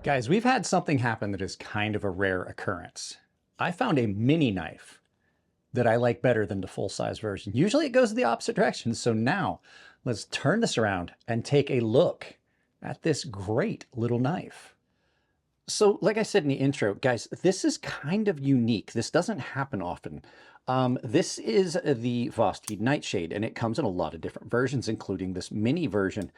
Guys, we've had something happen that is kind of a rare occurrence. I found a mini knife that I like better than the full-size version. Usually it goes the opposite direction. So now let's turn this around and take a look at this great little knife. So like I said in the intro, guys, this is kind of unique. This doesn't happen often. This is the Vosteed Nightshade, and it comes in a lot of different versions, including this mini version.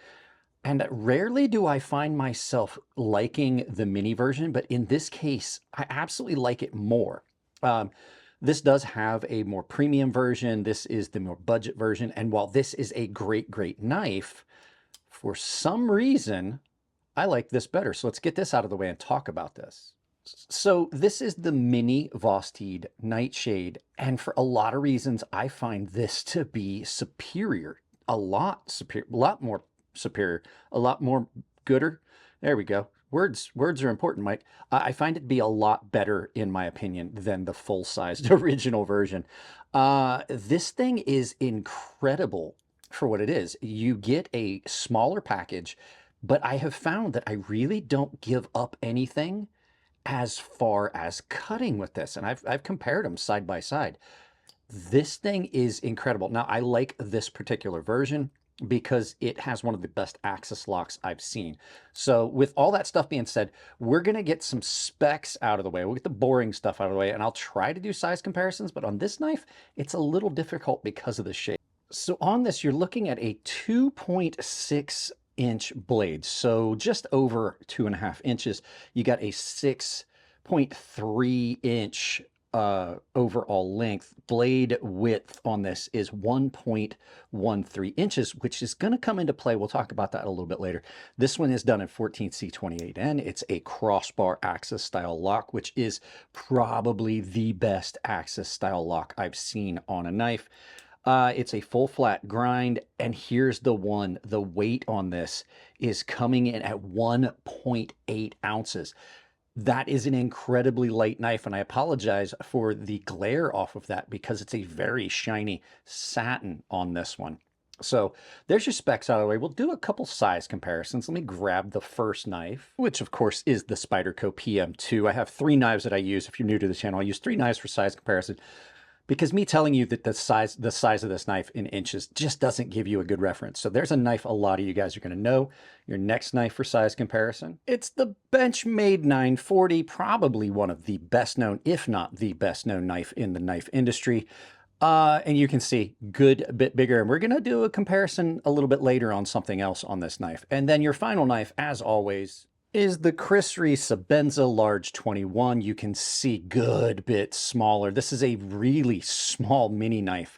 And rarely do I find myself liking the mini version, but in this case, I absolutely like it more. This does have a more premium version. This is the more budget version. And while this is a great, great knife, for some reason, I like this better. So let's get this out of the way and talk about this. So this is the mini Vosteed Nightshade. And for a lot of reasons, I find this to be superior, a lot more superior, a lot more gooder. There we go. Words are important, Mike. I find it to be a lot better, in my opinion, than the full-sized original version. This thing is incredible for what it is. You get a smaller package, but I have found that I really don't give up anything as far as cutting with this. And I've compared them side by side. This thing is incredible. Now, I like this particular version because it has one of the best axis locks I've seen. So with all that stuff being said, we're going to get some specs out of the way. We'll get the boring stuff out of the way, and I'll try to do size comparisons, but on this knife, it's a little difficult because of the shape. So on this, you're looking at a 2.6-inch blade. So just over 2.5 inches. You got a 6.3-inch overall length. Blade width on this is 1.13 inches, which is going to come into play. We'll talk about that a little bit later. This one is done in 14C28N. It's a crossbar axis style lock, which is probably the best axis style lock I've seen on a knife. It's a full flat grind, and here's the one. The weight on this is coming in at 1.8 ounces. That is an incredibly light knife, and I apologize for the glare off of that because it's a very shiny satin on this one. So there's your specs out of the way. We'll do a couple size comparisons. Let me grab the first knife, which of course is the Spyderco PM2. I have 3 knives that I use. If you're new to the channel, I use 3 knives for size comparison, because me telling you that the size of this knife in inches just doesn't give you a good reference. So there's a knife a lot of you guys are going to know. Your next knife for size comparison, it's the Benchmade 940, probably one of the best known, if not the best known knife in the knife industry. And you can see good, a bit bigger. And we're going to do a comparison a little bit later on something else on this knife. And then your final knife, as always, is the Chris Reese Sebenza Large 21. You can see good bit smaller. This is a really small mini knife,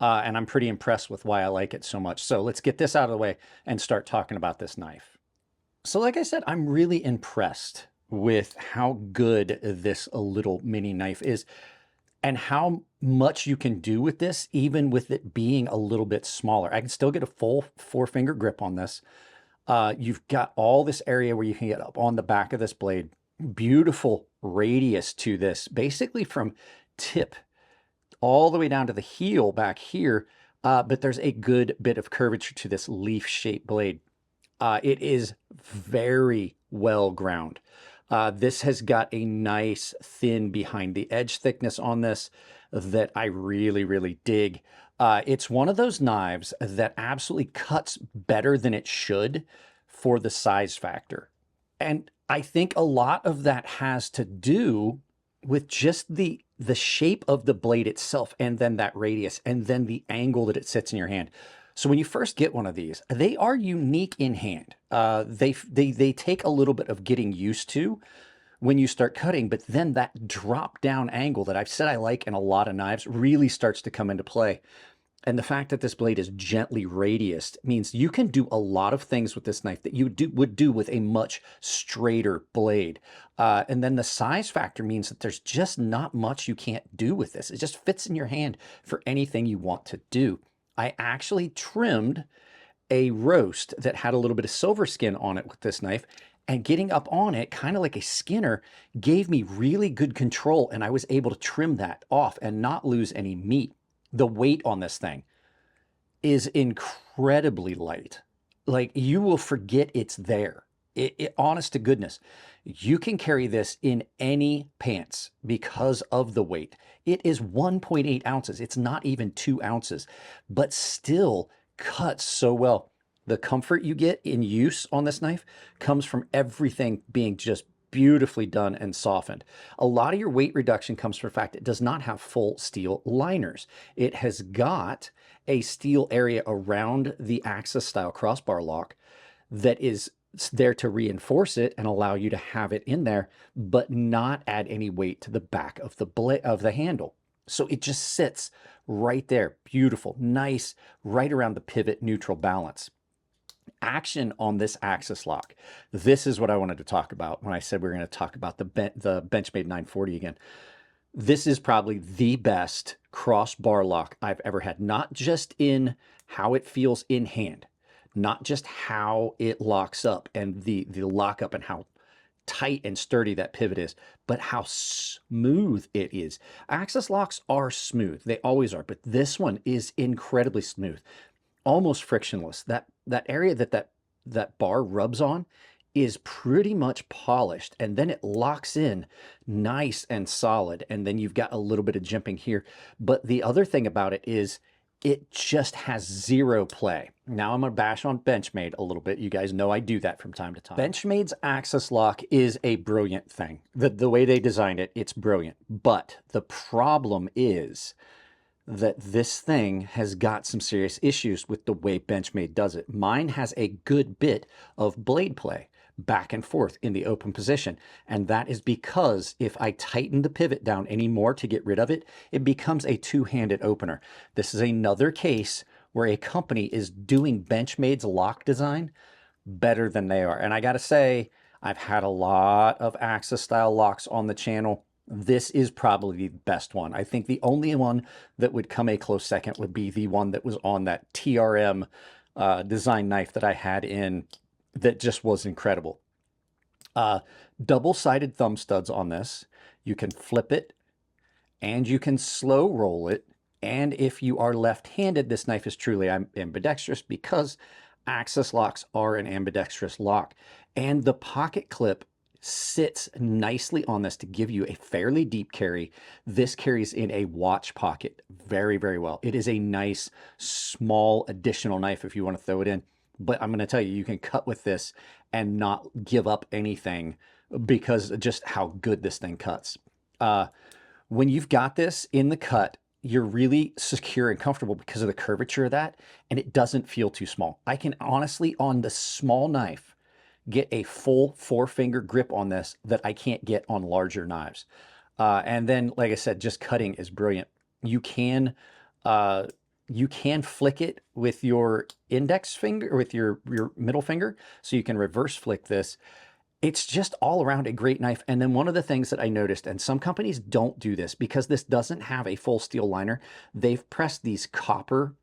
and I'm pretty impressed with why I like it so much. So let's get this out of the way and start talking about this knife. So like I said, I'm really impressed with how good this little mini knife is and how much you can do with this, even with it being a little bit smaller. I can still get a full 4-finger grip on this. You've got all this area where you can get up on the back of this blade. Beautiful radius to this, basically from tip all the way down to the heel back here. But there's a good bit of curvature to this leaf-shaped blade. It is very well ground. This has got a nice thin behind the edge thickness on this that I really, really dig. It's one of those knives that absolutely cuts better than it should for the size factor. And I think a lot of that has to do with just the shape of the blade itself, and then that radius, and then the angle that it sits in your hand. So when you first get one of these, they are unique in hand. They take a little bit of getting used to when you start cutting, but then that drop down angle that I've said I like in a lot of knives really starts to come into play. And the fact that this blade is gently radiused means you can do a lot of things with this knife that you would do with a much straighter blade. And then the size factor means that there's just not much you can't do with this. It just fits in your hand for anything you want to do. I actually trimmed a roast that had a little bit of silver skin on it with this knife, and getting up on it, kind of like a skinner, gave me really good control, and I was able to trim that off and not lose any meat. The weight on this thing is incredibly light. Like, you will forget it's there. Honest to goodness, you can carry this in any pants because of the weight. It is 1.8 ounces. It's not even 2 ounces, but still cuts so well. The comfort you get in use on this knife comes from everything being just beautifully done and softened. A lot of your weight reduction comes from the fact it does not have full steel liners. It has got a steel area around the Axis style crossbar lock that is there to reinforce it and allow you to have it in there, but not add any weight to the back of the handle. So it just sits right there, beautiful, nice, right around the pivot neutral balance. Action on this Axis lock. This is what I wanted to talk about when I said we were going to talk about the Benchmade 940 again. This is probably the best crossbar lock I've ever had, not just in how it feels in hand, not just how it locks up and the lockup and how tight and sturdy that pivot is, but how smooth it is. Axis locks are smooth. They always are, but this one is incredibly smooth, almost frictionless. That area that bar rubs on is pretty much polished, and then it locks in nice and solid, and then you've got a little bit of jimping here. But the other thing about it is it just has zero play. Now I'm going to bash on Benchmade a little bit. You guys know I do that from time to time. Benchmade's Axis lock is a brilliant thing. The way they designed it, it's brilliant. But the problem is that this thing has got some serious issues with the way Benchmade does it. Mine has a good bit of blade play back and forth in the open position. And that is because if I tighten the pivot down any more to get rid of it, it becomes a two-handed opener. This is another case where a company is doing Benchmade's lock design better than they are. And I gotta say, I've had a lot of Axis style locks on the channel. This is probably the best one. I think the only one that would come a close second would be the one that was on that TRM design knife that I had in that just was incredible. Double-sided thumb studs on this. You can flip it and you can slow roll it. And if you are left-handed, this knife is truly ambidextrous because Axis locks are an ambidextrous lock. And the pocket clip sits nicely on this to give you a fairly deep carry. This carries in a watch pocket very, very well. It is a nice, small additional knife if you want to throw it in. But I'm going to tell you, you can cut with this and not give up anything because of just how good this thing cuts. When you've got this in the cut, you're really secure and comfortable because of the curvature of that, and it doesn't feel too small. I can honestly, on the small knife, get a full 4-finger grip on this that I can't get on larger knives. And then, like I said, just cutting is brilliant. You can flick it with your index finger, with your middle finger, so you can reverse flick this. It's just all around a great knife. And then one of the things that I noticed, and some companies don't do this because this doesn't have a full steel liner, they've pressed these copper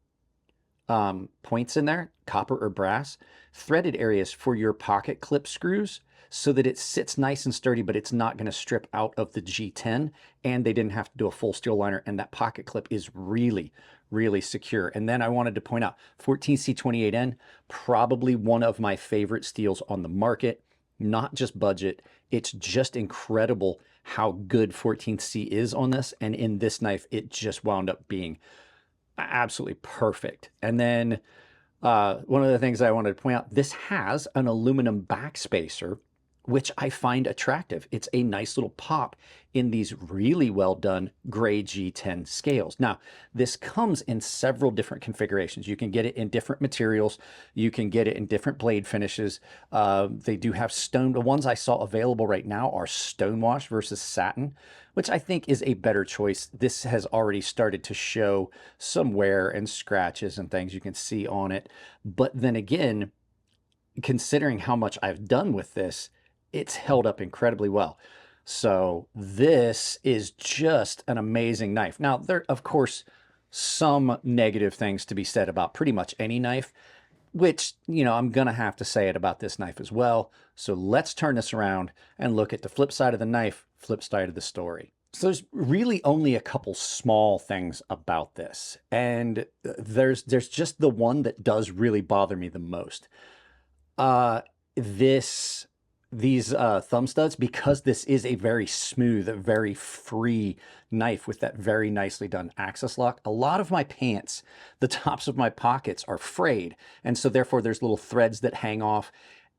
points in there, copper or brass, threaded areas for your pocket clip screws so that it sits nice and sturdy, but it's not going to strip out of the G10, and they didn't have to do a full steel liner, and that pocket clip is really, really secure. And then I wanted to point out 14C28N, probably one of my favorite steels on the market, not just budget. It's just incredible how good 14C is on this, and in this knife, it just wound up being absolutely perfect. And then one of the things I wanted to point out, this has an aluminum backspacer, which I find attractive. It's a nice little pop in these really well done gray G10 scales. Now, this comes in several different configurations. You can get it in different materials. You can get it in different blade finishes. They do have stone. The ones I saw available right now are stonewash versus satin, which I think is a better choice. This has already started to show some wear and scratches and things you can see on it. But then again, considering how much I've done with this, it's held up incredibly well. So this is just an amazing knife. Now, there are, of course, some negative things to be said about pretty much any knife, which, you know, I'm going to have to say it about this knife as well. So let's turn this around and look at the flip side of the knife, flip side of the story. So there's really only a couple small things about this. And there's just the one that does really bother me the most. these thumb studs, because this is a very smooth, very free knife with that very nicely done access lock. A lot of my pants, the tops of my pockets are frayed, and so therefore there's little threads that hang off,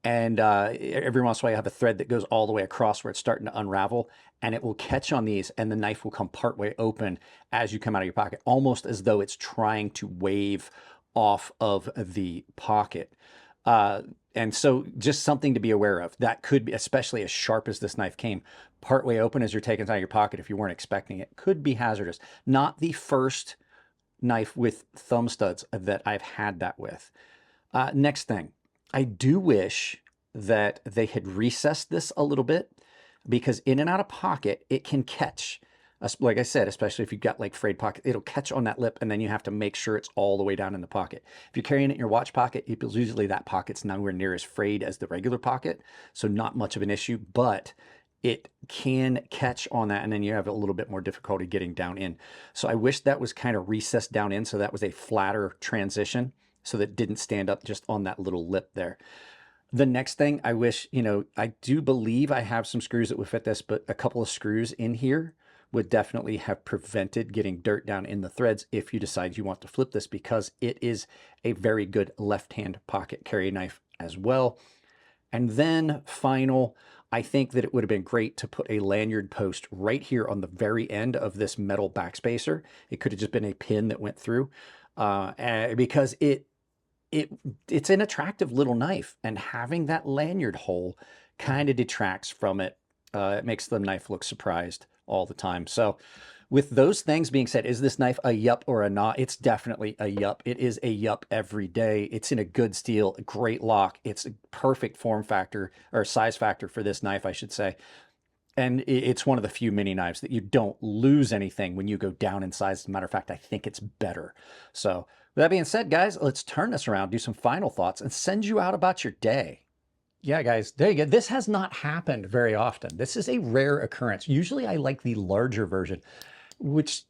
and every once in a while I have a thread that goes all the way across where it's starting to unravel, and it will catch on these, and the knife will come partway open as you come out of your pocket, almost as though it's trying to wave off of the pocket. And so just something to be aware of. That could be, especially as sharp as this knife came, partway open as you're taking it out of your pocket if you weren't expecting it, could be hazardous. Not the first knife with thumb studs that I've had that with. Next thing, I do wish that they had recessed this a little bit, because in and out of pocket, it can catch. Like I said, especially if you've got like frayed pocket, it'll catch on that lip, and then you have to make sure it's all the way down in the pocket. If you're carrying it in your watch pocket, usually that pocket's nowhere near as frayed as the regular pocket, so not much of an issue, but it can catch on that, and then you have a little bit more difficulty getting down in. So I wish that was kind of recessed down in, so that was a flatter transition, so that it didn't stand up just on that little lip there. The next thing I wish, I do believe I have some screws that would fit this, but a couple of screws in here would definitely have prevented getting dirt down in the threads if you decide you want to flip this, because it is a very good left-hand pocket carry knife as well. And then final, I think that it would have been great to put a lanyard post right here on the very end of this metal backspacer. It could have just been a pin that went through, because it's an attractive little knife, and having that lanyard hole kind of detracts from it. It makes the knife look surprised all the time. So with those things being said, is this knife a yup or a not? It's definitely a yup. It is a yup every day. It's in a good steel, a great lock. It's a perfect form factor, or size factor for this knife, I should say. And it's one of the few mini knives that you don't lose anything when you go down in size. As a matter of fact, I think it's better. So with that being said, guys, let's turn this around, do some final thoughts, and send you out about your day. Yeah, guys, there you go. This has not happened very often. This is a rare occurrence. Usually I like the larger version, which,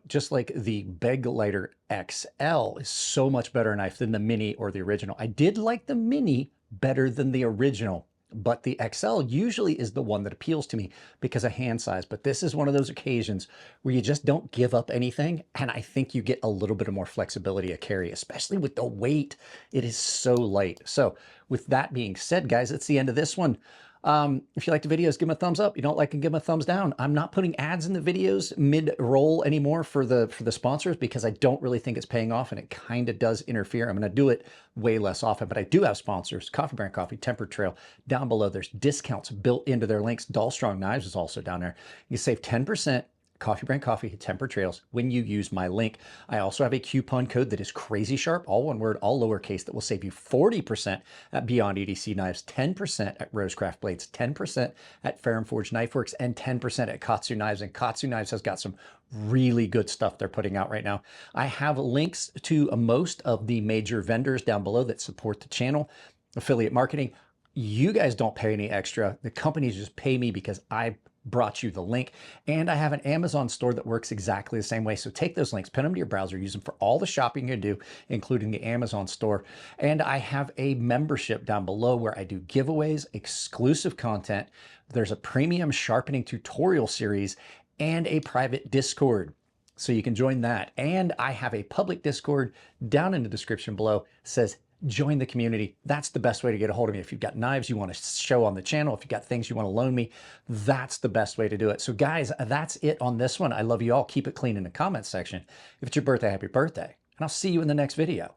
just like the Beg Lighter XL is so much better knife than the Mini or the original. I did like the Mini better than the original, but the XL usually is the one that appeals to me because of hand size. But this is one of those occasions where you just don't give up anything, and I think you get a little bit of more flexibility of carry, especially with the weight. It is so light. So with that being said, guys, that's the end of this one. If you like the videos, give them a thumbs up. You don't like them, give them a thumbs down. I'm not putting ads in the videos mid-roll anymore for the sponsors, because I don't really think it's paying off, and it kind of does interfere. I'm going to do it way less often, but I do have sponsors: Coffee Brand Coffee, Tempered Trail. Down below, there's discounts built into their links. Dull Strong Knives is also down there. You save 10%. Coffee Brand Coffee, Tempered Trails, when you use my link. I also have a coupon code that is crazysharp, all one word, all lowercase, that will save you 40% at Beyond EDC Knives, 10% at Rosecraft Blades, 10% at Fair and Forge Knife Works, and 10% at KATSU Knives. And KATSU Knives has got some really good stuff they're putting out right now. I have links to most of the major vendors down below that support the channel. Affiliate marketing, you guys don't pay any extra. The companies just pay me because I brought you the link. And I have an Amazon store that works exactly the same way. So take those links, pin them to your browser, use them for all the shopping you do, including the Amazon store. And I have a membership down below where I do giveaways, exclusive content. There's a premium sharpening tutorial series and a private Discord. So you can join that. And I have a public Discord down in the description below. It says join the community. That's the best way to get a hold of me. If you've got knives you want to show on the channel, if you've got things you want to loan me, that's the best way to do it. So guys, that's it on this one. I love you all. Keep it clean in the comments section. If it's your birthday, happy birthday. And I'll see you in the next video.